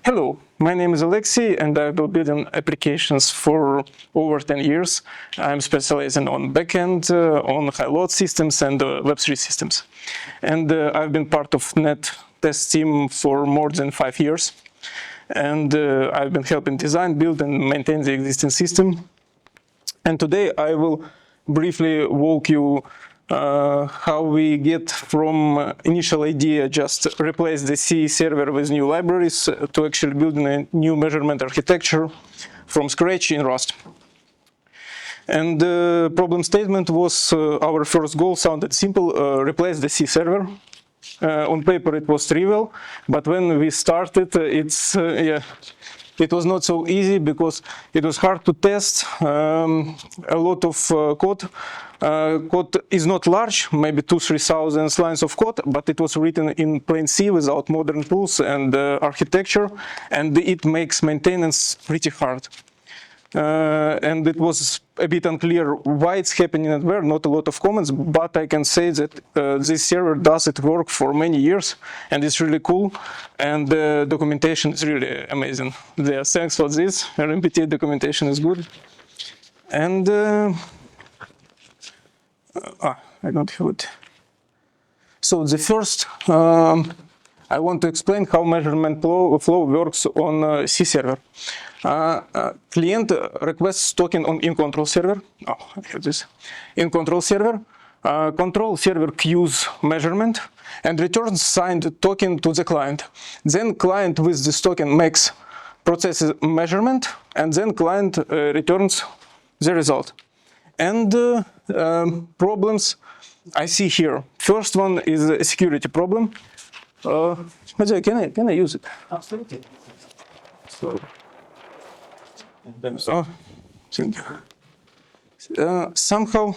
Hello, my name is Alexei and I've been building applications for over 10 years. I'm specializing on backend, on high-load systems and Web3 systems. And I've been part of Nettest team for more than 5 years. And I've been helping design, build and maintain the existing system. And today I will briefly walk you how we get from initial idea, just replace the C server with new libraries, to actually building a new measurement architecture from scratch in Rust. And the problem statement was our first goal sounded simple, replace the C server. On paper it was trivial, but when we started, it was not so easy because it was hard to test. A lot of code. Code is not large, maybe 2,000–3,000 lines of code, but it was written in plain C without modern tools and architecture, and it makes maintenance pretty hard. And it was a bit unclear why it's happening and where, not a lot of comments, but I can say that this server does it work for many years, and it's really cool, and the documentation is really amazing. Thanks for this, RMBT documentation is good. And I don't have it. So the first, I want to explain how measurement flow works on C server. Client requests token on in-control server. Oh, I have this. In-control server. Control server queues measurement and returns signed token to the client. Then client with this token processes measurement, and then client returns the result. And problems I see here. First one is a security problem. Can I use it? Absolutely. So, thank you. Somehow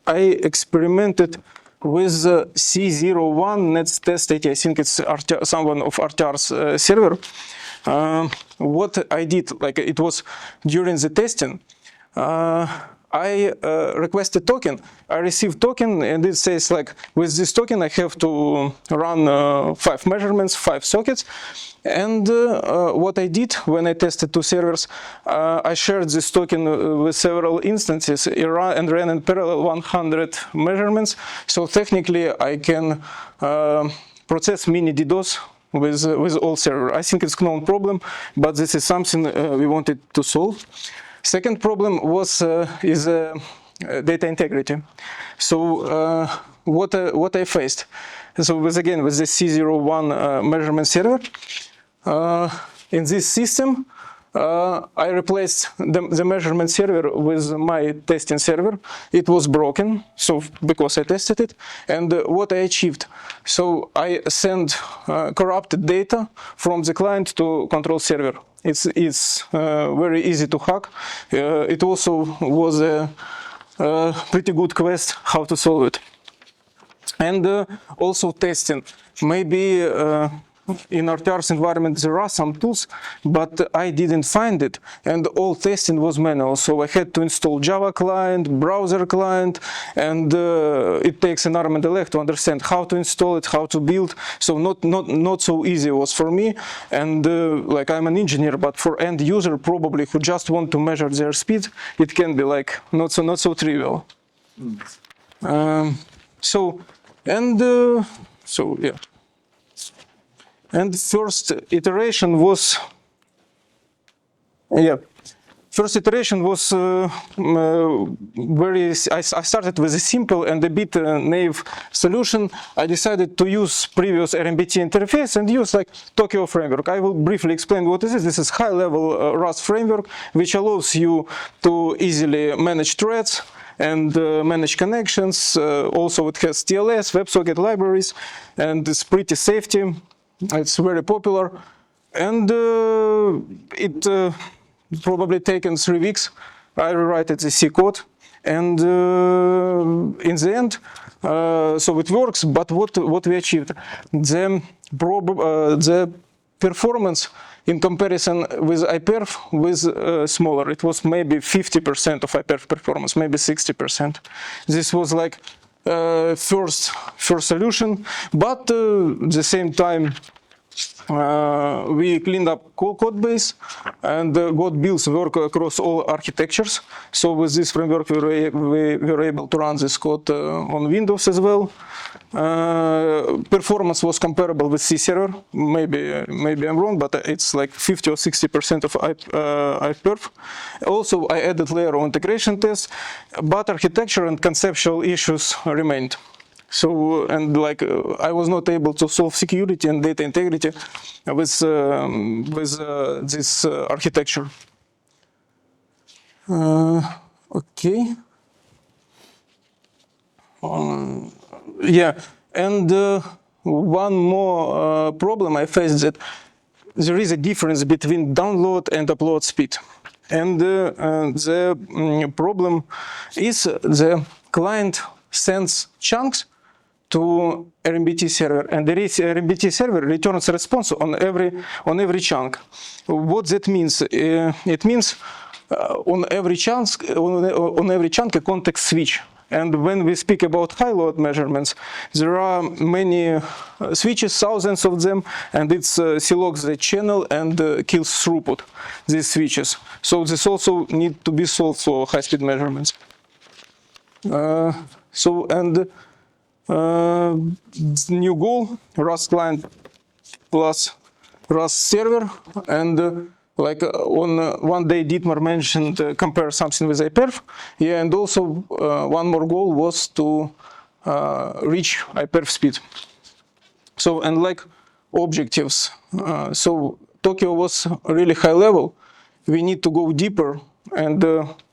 I experimented with C01 Nettest. I think it's someone of RTR's server. What I did, like it was during the testing, I requested token, I received token, and it says like, with this token I have to run 5 measurements, 5 sockets. And what I did when I tested 2 servers, I shared this token with several instances and ran in parallel 100 measurements. So technically I can process mini DDoS with all servers. I think it's a known problem, but this is something we wanted to solve. Second problem is data integrity. So what I faced. So with the C01 measurement server, in this system, I replaced the measurement server with my testing server. It was broken, so because I tested it. And what I achieved, so I sent corrupted data from the client to control server. It's very easy to hack. It also was a pretty good quest how to solve it. And also testing. Maybe in RTR's environment there are some tools, but I didn't find it, and all testing was manual. So I had to install Java client, browser client, and it takes an arm and a leg to understand how to install it, how to build. So not so easy was for me. And like I'm an engineer, but for end user probably who just want to measure their speed, it can be like not so trivial. So yeah. And first iteration was, I started with a simple and a bit naive solution. I decided to use previous RMBT interface and use like Tokyo framework. I will briefly explain what it is. This is high-level Rust framework, which allows you to easily manage threads and manage connections. Also, it has TLS, WebSocket libraries, and it's pretty safety. It's very popular, and it probably taken 3 weeks. I rewrite the C code, and in the end, so it works. But what we achieved, the performance in comparison with iPerf was smaller. It was maybe 50% of iPerf performance, maybe 60%. This was like first solution, but at the same time we cleaned up code base and got builds work across all architectures. So with this framework, we were able to run this code on Windows as well. Performance was comparable with C server. Maybe I'm wrong, but it's like 50 or 60% of iPerf. Also, I added layer of integration tests, but architecture and conceptual issues remained. So, and like I was not able to solve security and data integrity with this architecture. Okay. Yeah, and one more problem I faced, that there is a difference between download and upload speed. And the problem is the client sends chunks to RMBT server, and the RMBT server returns a response on every chunk. What that means? It means on every chunk a context switch. And when we speak about high load measurements, there are many switches, thousands of them, and it selects the channel and kills throughput, these switches. So this also needs to be solved for high-speed measurements. New goal, Rust client plus Rust server, and like on one day Dietmar mentioned compare something with iPerf. Yeah, and also one more goal was to reach iPerf speed. So, and like objectives, so Tokyo was really high level. We need to go deeper and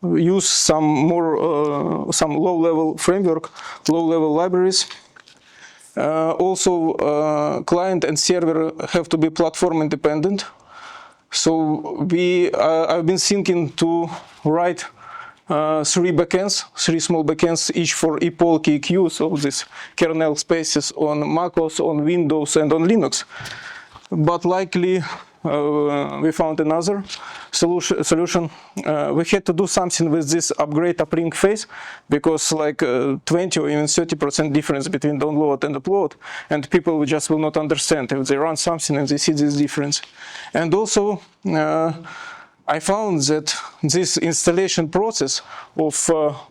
use some more some low-level framework, low-level libraries. Also, client and server have to be platform independent. So I've been thinking to write 3 backends, 3 small backends, each for ePOL KQ, so this kernel spaces on macOS, on Windows, and on Linux. But likely we found another solution. We had to do something with this upgrade uplink phase, because like 20 or even 30% difference between download and upload, and people just will not understand if they run something and they see this difference. And also I found that this installation process of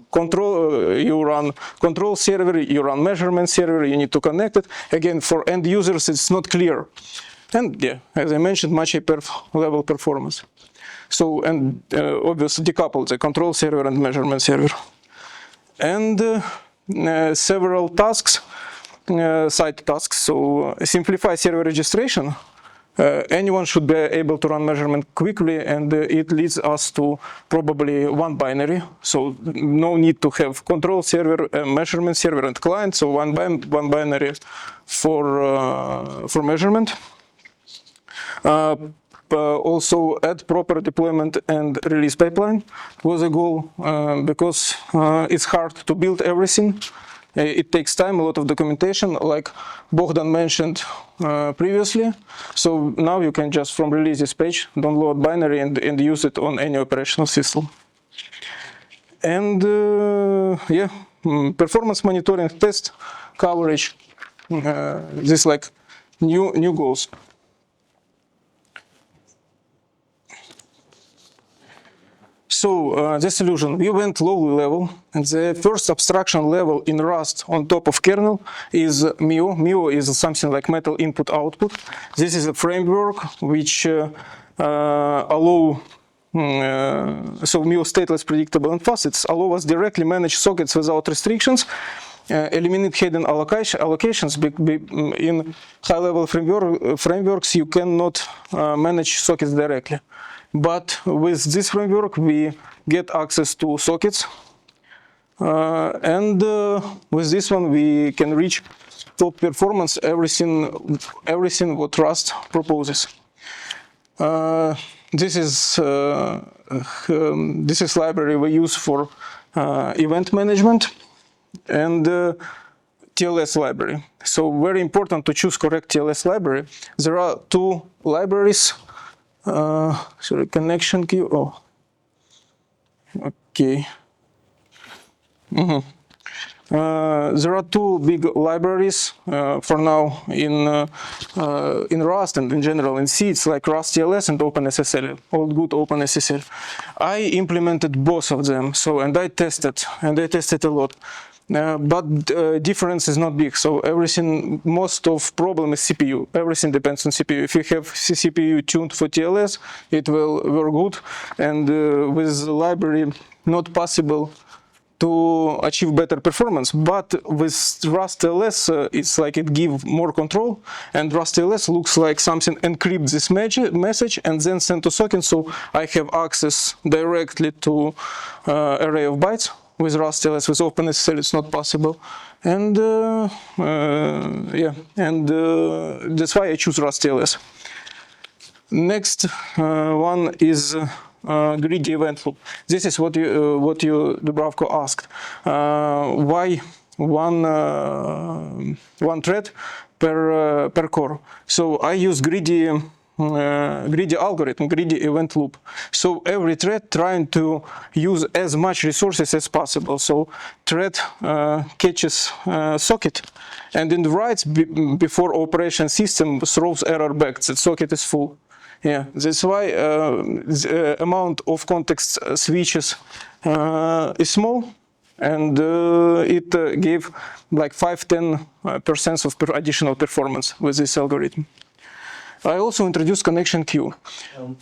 control, you run control server, you run measurement server, you need to connect it. Again, for end users, it's not clear. And yeah, as I mentioned, much higher level performance. So, and obviously decouple the control server and measurement server. And several tasks, side tasks. So simplify server registration. Anyone should be able to run measurement quickly, and it leads us to probably one binary. So no need to have control server, measurement server, and client. So one binary for measurement. Also add proper deployment and release pipeline was a goal, because it's hard to build everything. It takes time, a lot of documentation, like Bogdan mentioned previously. So now you can just from release this page download binary and use it on any operational system. And yeah, performance monitoring, test coverage. This like new goals. So the solution, we went low level, and the first abstraction level in Rust on top of kernel is MIO. MIO is something like metal input output. This is a framework which allow so MIO stateless, predictable, and fast. It allows us directly manage sockets without restrictions, eliminate hidden allocations. In high-level frameworks, you cannot manage sockets directly. But with this framework, we get access to sockets. And with this one, we can reach top performance, everything what Rust proposes. This is library we use for event management and TLS library. So very important to choose correct TLS library. There are 2 libraries. Sorry, connection queue. Oh, okay. There are two big libraries for now in Rust and in general in C. It's like RustTLS and OpenSSL, all good OpenSSL. I implemented both of them, and I tested a lot. But difference is not big. So everything, most of problem is CPU. Everything depends on CPU. If you have CPU tuned for TLS, it will work good. And with the library, not possible to achieve better performance. But with RustTLS, it's like it gives more control. And RustTLS looks like something encrypts this message and then send to socket. So I have access directly to array of bytes. With RustTLS, with OpenSSL, it's not possible, and that's why I choose RustTLS. Next one is greedy event loop. This is what you Dubravko asked. Why one thread per core? So I use greedy algorithm, greedy event loop. So every thread trying to use as much resources as possible. So thread catches socket, and in the writes before operation system throws error back that socket is full. Yeah, that's why the amount of context switches is small, and it gave like 5–10% of additional performance with this algorithm. I also introduced connection queue. How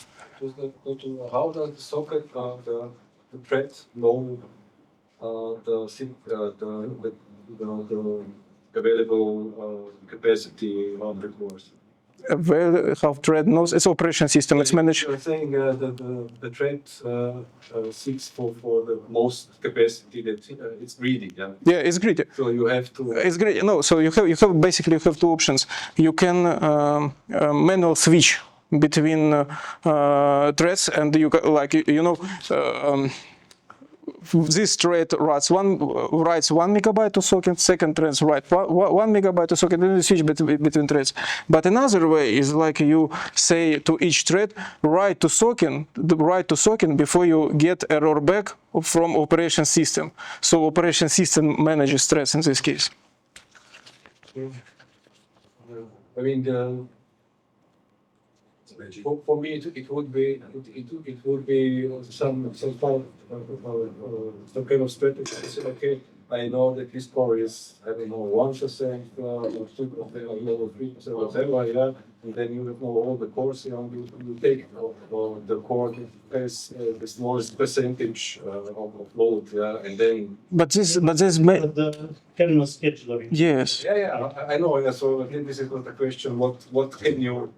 does the socket, the thread know the available capacity of the cores? How thread knows it's operation system. It's managed. You're saying the thread seeks for the most capacity that it's greedy. Yeah. Yeah, it's greedy. So you have to. It's greedy. No, so you have basically two options. You can manual switch between threads, and you this thread writes 1 megabyte to socket, second thread writes 1 megabyte to socket, and you switch between threads. But another way is like you say to each thread, write to socket before you get error back from operation system. So operation system manages threads in this case. I mean, for me, it would be some kind of strategy to say, okay, I know that this core is, I don't know, 1% or 2%, or 3%, whatever, yeah, and then you know all the cores, you take the core that has the smallest percentage of load, yeah, and then. But this the kernel scheduler. Yes. Yeah, I know. Yeah, so again, this is not a question. What can you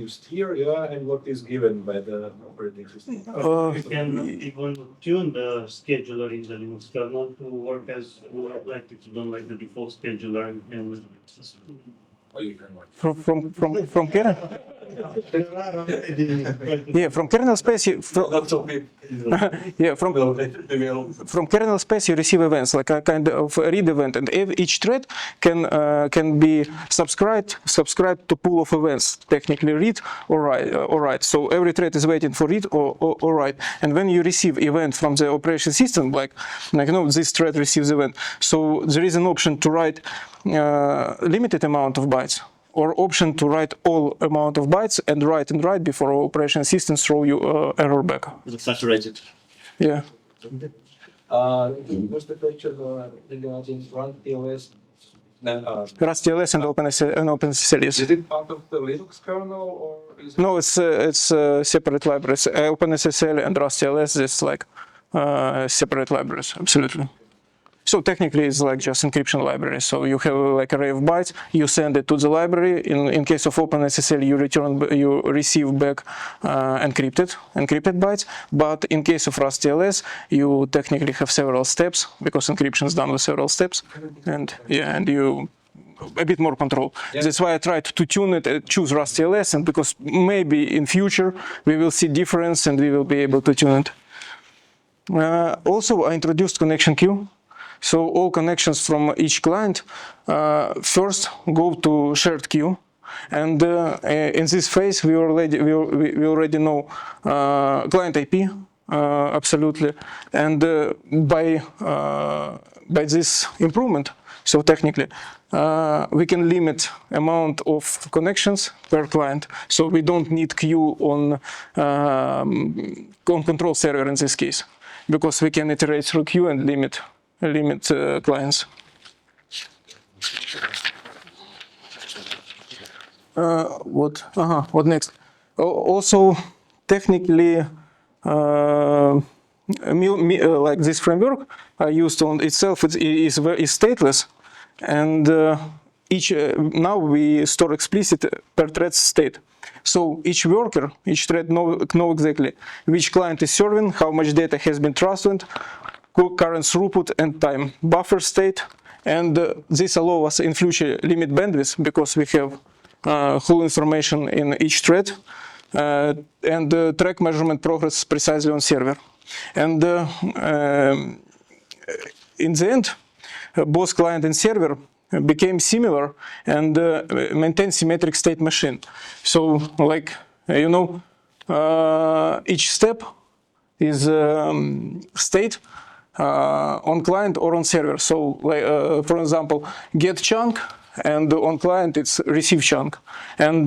steer? Yeah, and what is given by the operating system. You can even tune the scheduler in the Linux kernel to work as like if you don't like the default scheduler and from kernel. Yeah, from kernel space. Yeah, from kernel space you receive events like a kind of a read event, and each thread can be subscribed to pool of events, technically read or write. So every thread is waiting for read or write. And when you receive event from the operation system, like this thread receives event, so there is an option to write limited amount of bytes, or option to write all amount of bytes and write before operation system throw you error back. it's saturated. Yeah. What's the question regarding RustTLS? RustTLS and OpenSSL. Is it part of the Linux kernel or is it? No, it's separate libraries. OpenSSL and RustTLS is like separate libraries, absolutely. So technically it's like just encryption library. So you have like array of bytes, you send it to the library. In case of OpenSSL, you receive back encrypted bytes. But in case of RustTLS, you technically have several steps because encryption is done with several steps, and you a bit more control. Yeah. That's why I tried to tune it, choose RustTLS, and because maybe in future we will see difference and we will be able to tune it. Also, I introduced connection queue. So all connections from each client first go to shared queue, and in this phase we already know client IP absolutely, and by by this improvement, so technically, we can limit amount of connections per client. So we don't need queue on control server in this case, because we can iterate through queue and limit clients. What next? Also, technically, like this framework I used on itself is stateless, and now we store explicit per thread state. So each worker, each thread know exactly which client is serving, how much data has been transferred, current throughput and time, buffer state, and this allows us in future limit bandwidth because we have whole information in each thread, and track measurement progress precisely on server. And in the end, both client and server became similar and maintain symmetric state machine. So, like, you know, each step is state on client or on server. So, like, for example, get chunk, and on client it's receive chunk. And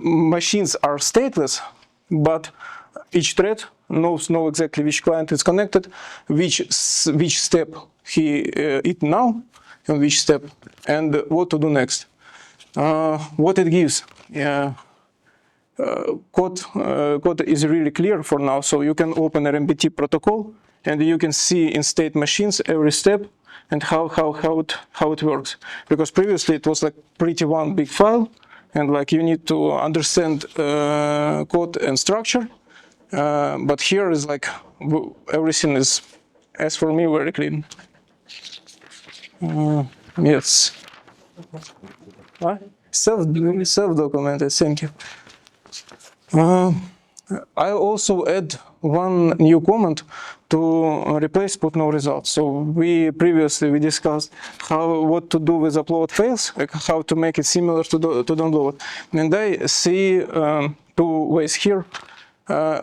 machines are stateless, but each thread knows exactly which client is connected, which step he it now, and which step, and what to do next. What it gives. Code is really clear for now, so you can open RMBT protocol and you can see in state machines every step and how it works. Because previously it was like pretty one big file, and like you need to understand code and structure. But here is like everything is, as for me, very clean. Yes. Self-documented. Thank you. I also add one new comment to replace put no results. So we previously discussed what to do with upload fails, like how to make it similar to download. And I see two ways here.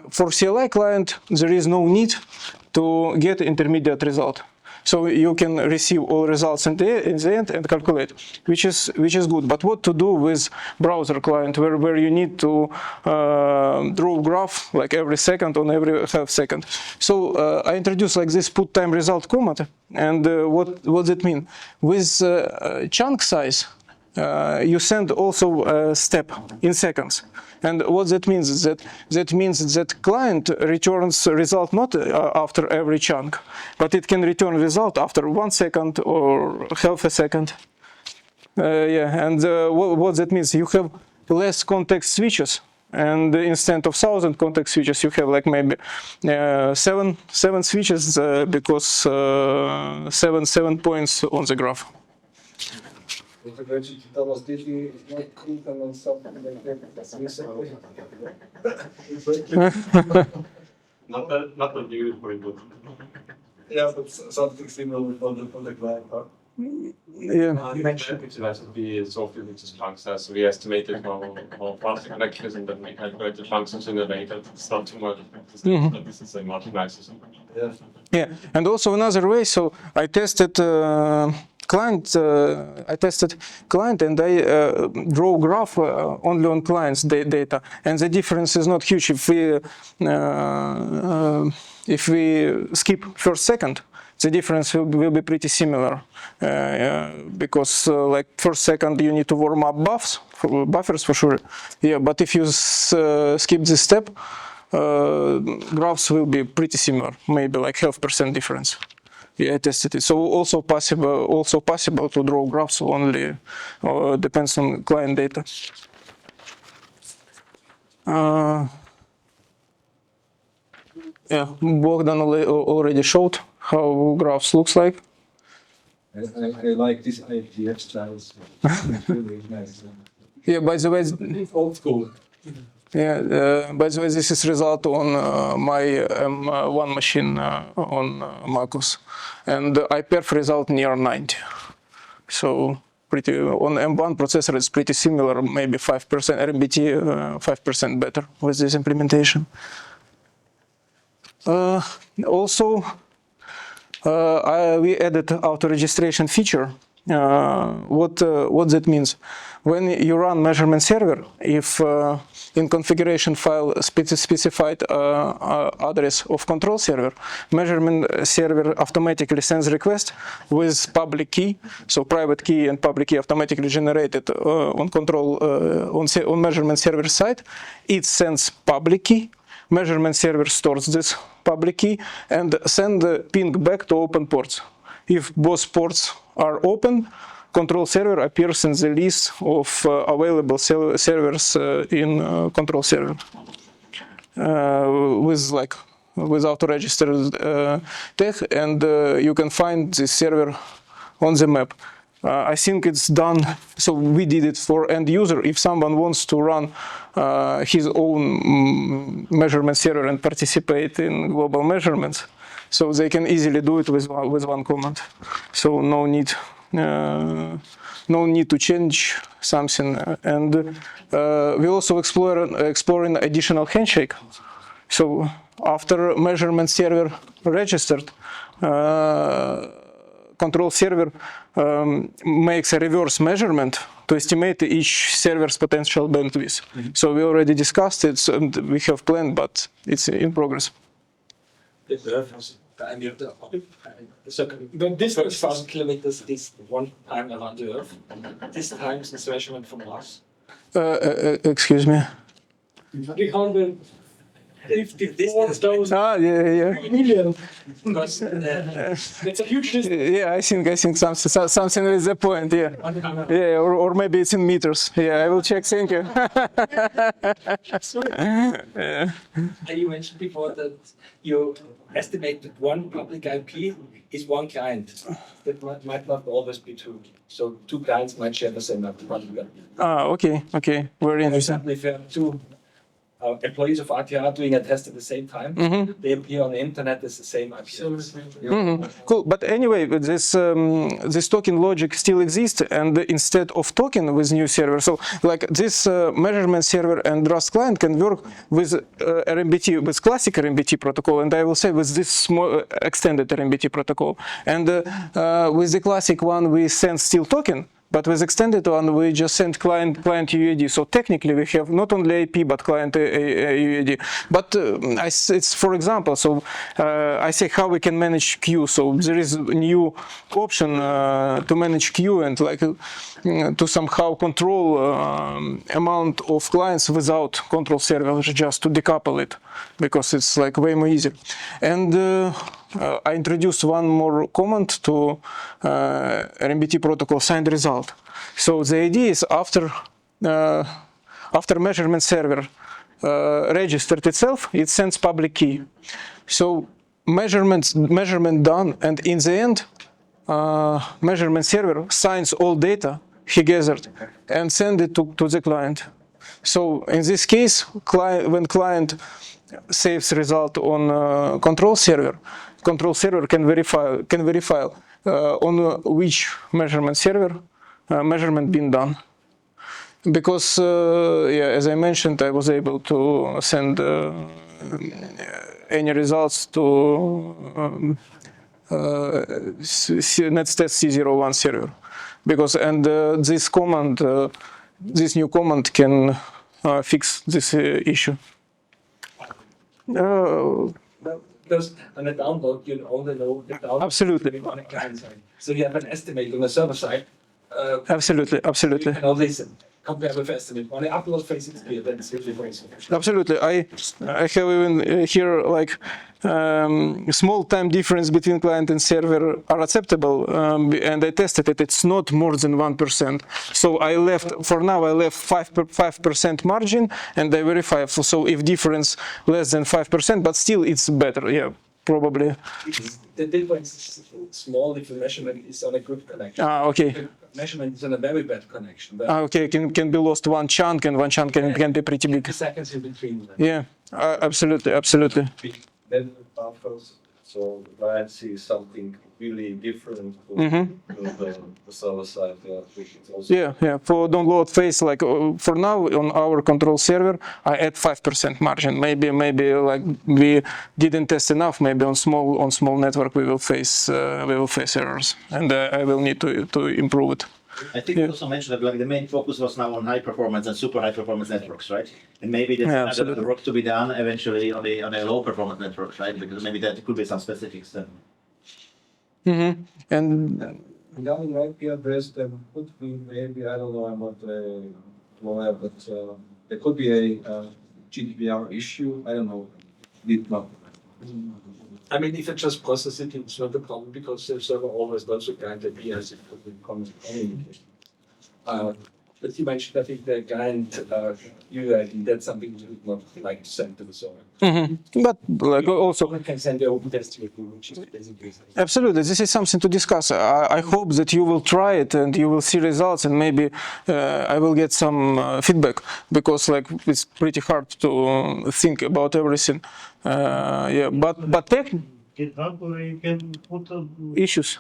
For CLI client, there is no need to get intermediate result. So you can receive all results in the end and calculate, which is good. But what to do with browser client, where you need to draw graph like every second on every half second? So I introduced like this put time result comment, and what does it mean? With chunk size, you send also a step in seconds. And what that means is that means that client returns result not after every chunk, but it can return result after 1 second or half a second. And what that means, you have less context switches, and instead of 1,000 context switches, you have like maybe seven switches because seven points on the graph. Not the beautiful, but yeah, but something similar on the client part. Yeah. You mentioned it has to be software which is chunk size, so we estimated how fast the connection is, and then we calculate the functions in the data. It's not too much. But this is a multiplier. Yeah. Yeah, and also another way. So I tested client. And I draw graph only on client's data, and the difference is not huge. If we skip first second, the difference will be pretty similar, because like first second you need to warm up buffers for sure. Yeah, but if you skip this step, graphs will be pretty similar, maybe like 0.5% difference. Yeah, I tested it. So also possible to draw graphs only, depends on client data. Yeah, Bogdan already showed how graphs looks like. I like this IGF style. It's really nice. Yeah, by the way, It's old school. yeah, by the way, this is result on my M1 machine on MacOS, and iPerf result near 90. So pretty on M1 processor it's pretty similar, maybe 5% RMBT, 5% better with this implementation. Also, We added auto registration feature. What that means? When you run measurement server, if in configuration file specified address of control server, measurement server automatically sends request with public key, so private key and public key automatically generated on control on measurement server side. It sends public key. Measurement server stores this public key and send the ping back to open ports. If both ports are open, control server appears in the list of available servers in control server with auto-registered tag, and you can find this server on the map. I think it's done, so we did it for end user. If someone wants to run his own measurement server and participate in global measurements, so they can easily do it with one command. So no need to change something. And we also exploring additional handshake. So after measurement server registered, control server makes a reverse measurement to estimate each server's potential bandwidth. So we already discussed it, and we have planned, but it's in progress. So the distance 1,000 kilometers is 1 time around the Earth. This time is the measurement from Mars. Excuse me. 354,000 Yeah. million. Because that's a huge distance. Yeah, I think something is the point. Yeah, yeah, or maybe it's in meters. Yeah, I will check. Thank you. You mentioned before that you estimate that one public IP is one client. That might not always be true. So two clients might share the same public IP. Okay, very For interesting. example, if you have two employees of RTR doing a test at the same time, they appear on the internet as the same IP. Cool, but anyway, this token logic still exists, and instead of token with new server, so like this measurement server and Rust client can work with RMBT, with classic RMBT protocol, and I will say with this small extended RMBT protocol. And with the classic one, we send still token. But with extended one, we just send client UID. So technically, we have not only IP but client UID. But it's for example. So I say how we can manage queue. So there is a new option to manage queue and like to somehow control amount of clients without control server, just to decouple it, because it's like way more easy. And I introduced one more command to RMBT protocol signed result. So the idea is after measurement server registered itself, it sends public key. So measurement done, and in the end, measurement server signs all data he gathered and send it to the client. So in this case, when client saves result on control server can verify on which measurement server measurement been done. Because yeah, as I mentioned, I was able to send any results to Nettest C01 server. Because this command, this new command can fix this issue. Because on the download, you only know the download. Absolutely. On the client side. So you have an estimate on the server side. Absolutely. You can always compare with estimate. On the upload phase, it's clear. That's really great. Absolutely. I have even here like small time difference between client and server are acceptable, and I tested it. It's not more than 1%. So I left 5% margin, and I verify. So if difference less than 5%, but still it's better. Yeah, probably. The difference is small if the measurement is on a good connection. Okay. The measurement is on a very bad connection. Okay, can be lost one chunk, and one chunk can be pretty big. Seconds in between them. Yeah, absolutely. Then buffers So the client sees something really different to, the server side. Which is also Yeah. For download phase, like for now on our control server, I add 5% margin. Maybe like we didn't test enough. Maybe on small network we will face errors, and I will need to improve it. I think you also mentioned that like the main focus was now on high performance and super high performance networks, right? And maybe there's Yeah, another absolutely. work to be done eventually on the low performance networks, right? Because maybe that could be some specifics then. And regarding IP address, there could be maybe, I don't know, I'm not a lawyer, but there could be a GDPR issue. I don't know. Did not. I mean, if you just process it, it's not a problem because the server always knows the client IP as it could be communication. But you mentioned, I think, the client UID, that's something we would not like to send to the server. but like also. We can send the open test to which is basically. Absolutely, this is something to discuss. I hope that you will try it and you will see results, and maybe I will get some feedback, because like it's pretty hard to think about everything. Yeah, but GitHub, where you can put issues.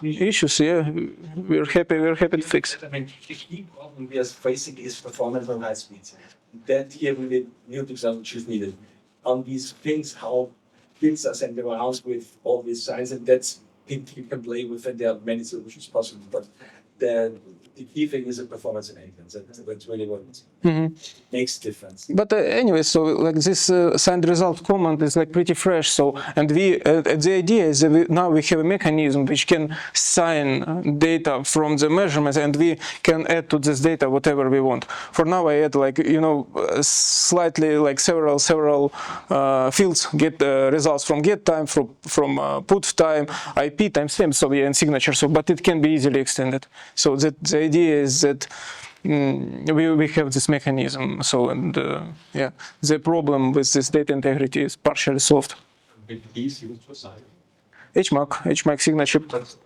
Yeah, we're happy to fix it. I mean, the key problem we are facing is performance on high speeds. That here really new technology is needed. On these things, how bits are sent around with all these signs, and that's it you can play with, and there are many solutions possible. But the key thing is the performance enhancements. That's really what makes difference. But anyway, so like this signed result command is like pretty fresh. So, and the idea is that now we have a mechanism which can sign data from the measurements, and we can add to this data whatever we want. For now, I add like slightly like several fields, get results from get time, from put time, IP timestamp, so and signature. So, but it can be easily extended. So that the idea is that we have this mechanism. So yeah, the problem with this data integrity is partially solved. With keys used for signing. HMAC signature. But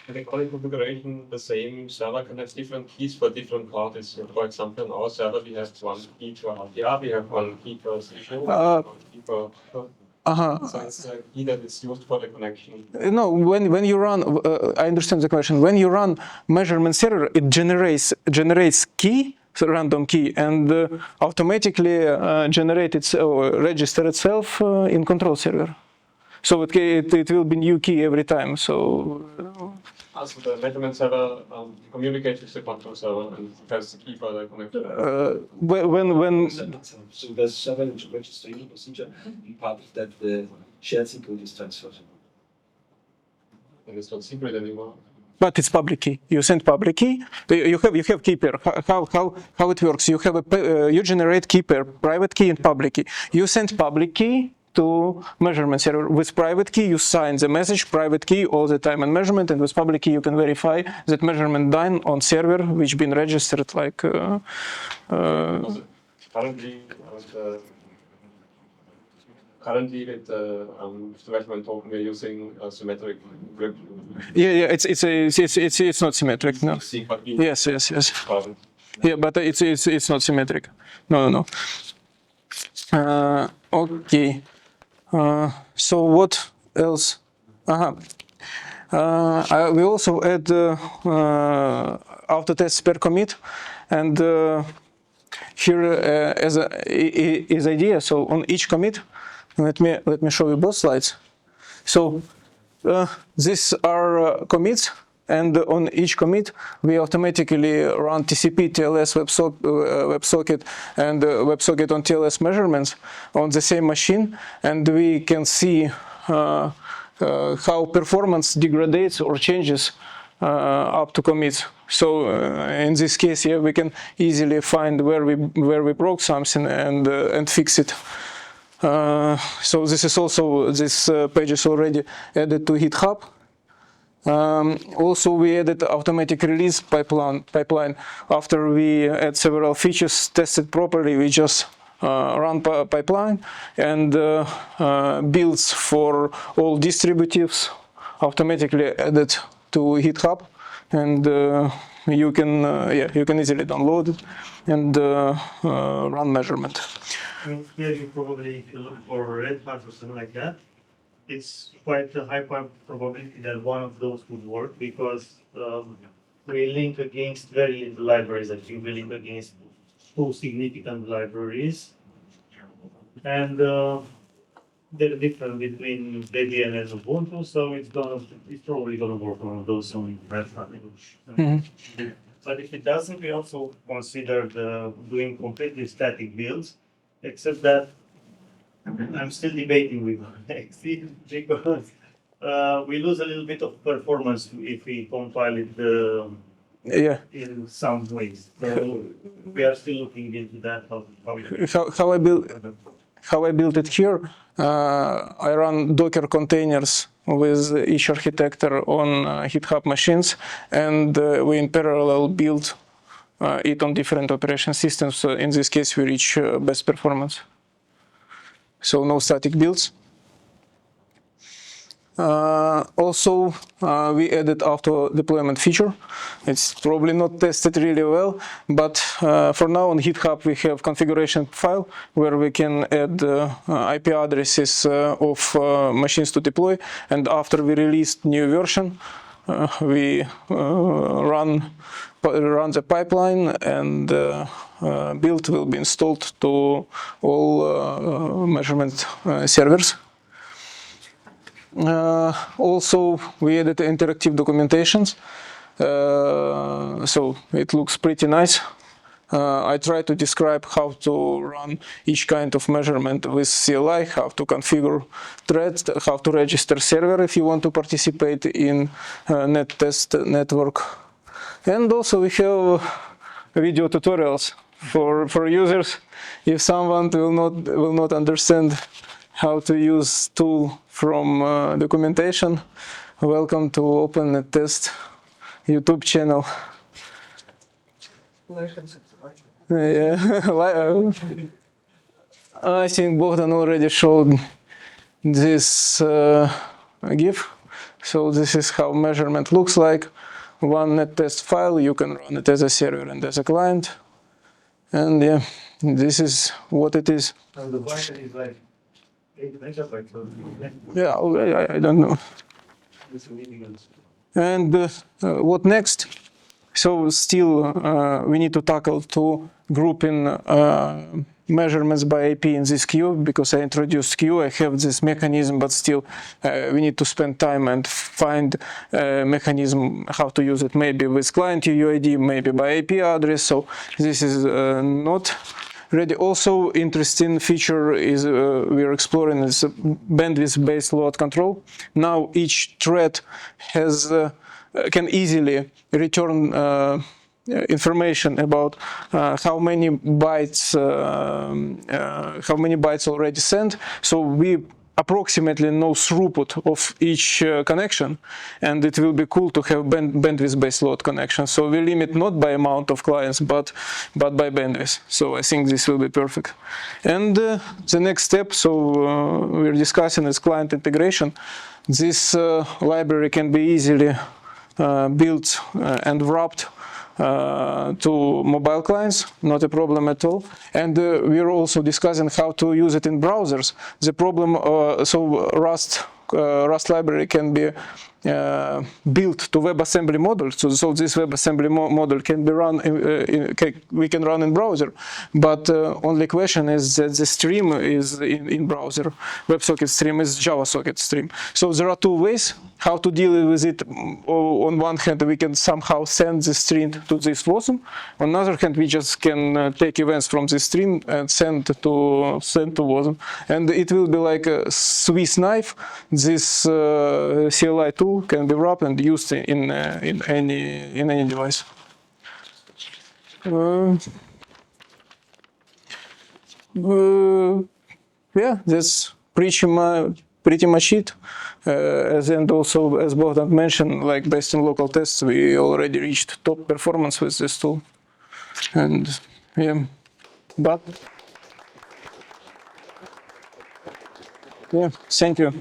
in the calling configuration, the same server can have different keys for different parties. So for example, in our server, we have one key for RTR, we have one key for SQL, one key for. So it's a key that is used for the connection. No, when you run, I understand the question. When you run measurement server, it generates key, so random key, and automatically register itself in control server. So it will be new key every time. So. Also the measurement server communicates with the control server and has the key for the connection. So there's server registration procedure, and part of that the shared secret is transferred. And it's not secret anymore. But it's public key. You send public key. You have key pair. How it works? You generate key pair, private key and public key. You send public key to measurement server. With private key, you sign the message, private key all the time and measurement, and with public key, you can verify that measurement done on server, which been registered like. Currently, with the measurement token, we're using symmetric grip. Yeah, it's not symmetric. No. Yes. Yeah, but it's not symmetric. No. Okay. So what else? We also add auto tests per commit, and here is idea. So on each commit, let me show you both slides. So these are commits. And on each commit, we automatically run TCP, TLS, WebSocket, and WebSocket on TLS measurements on the same machine, and we can see how performance degrades or changes up to commits. So in this case, here we can easily find where we broke something and fix it. So this page is already added to GitHub. Also, we added automatic release pipeline. After we add several features tested properly, we just run pipeline and builds for all distributives automatically added to GitHub, and you can easily download it and run measurement. Here you probably, if you look for Red Hat or something like that, it's quite a high probability that one of those would work because we link against very little libraries. I think we link against two significant libraries, and they're different between Debian and Ubuntu, so it's probably gonna work on those on Red Hat. But if it doesn't, we also considered doing completely static builds, except that I'm still debating with XC because we lose a little bit of performance if we compile it Yeah. in some ways. So we are still looking into that. How I built it here, I run Docker containers with each architecture on GitHub machines, and we in parallel build it on different operation systems. So in this case, we reach best performance. So no static builds. Also, we added auto deployment feature. It's probably not tested really well, but for now on GitHub we have configuration file where we can add IP addresses of machines to deploy, and after we released new version, we run the pipeline, and build will be installed to all measurement servers. Also, we added interactive documentations, so it looks pretty nice. I try to describe how to run each kind of measurement with CLI, how to configure threads, how to register server if you want to participate in Nettest network. And also we have video tutorials for users. If someone will not understand how to use tool from documentation, welcome to Open Nettest YouTube channel. Yeah. I think Bogdan already showed this GIF. So this is how measurement looks like. One Nettest file, you can run it as a server and as a client. And yeah, this is what it is. And the button is like 8 megabytes. Yeah, I don't know. And what next? So still we need to tackle to grouping measurements by IP in this queue, because I introduced queue, I have this mechanism, but still we need to spend time and find a mechanism how to use it, maybe with client UUID, maybe by IP address. So this is not ready. Also interesting feature is we're exploring is bandwidth-based load control. Now each thread has can easily return information about how many bytes already sent. So we approximately know throughput of each connection, and it will be cool to have bandwidth-based load connection. So we limit not by amount of clients, but by bandwidth. So I think this will be perfect. And the next step, so we're discussing is client integration. This library can be easily built and wrapped to mobile clients, not a problem at all. And we're also discussing how to use it in browsers. The problem, so Rust library can be built to WebAssembly model. So this WebAssembly model can be run, we can run in browser. But only question is that the stream is in browser. WebSocket stream is JavaSocket stream. So there are two ways how to deal with it. On one hand, we can somehow send the stream to this WASM. On the other hand, we just can take events from the stream and send to WASM. And it will be like a Swiss knife. This CLI tool can be wrapped and used in any device. Yeah, that's pretty much it. And also, as Bogdan mentioned, like based on local tests, we already reached top performance with this tool. And yeah, but yeah, thank you.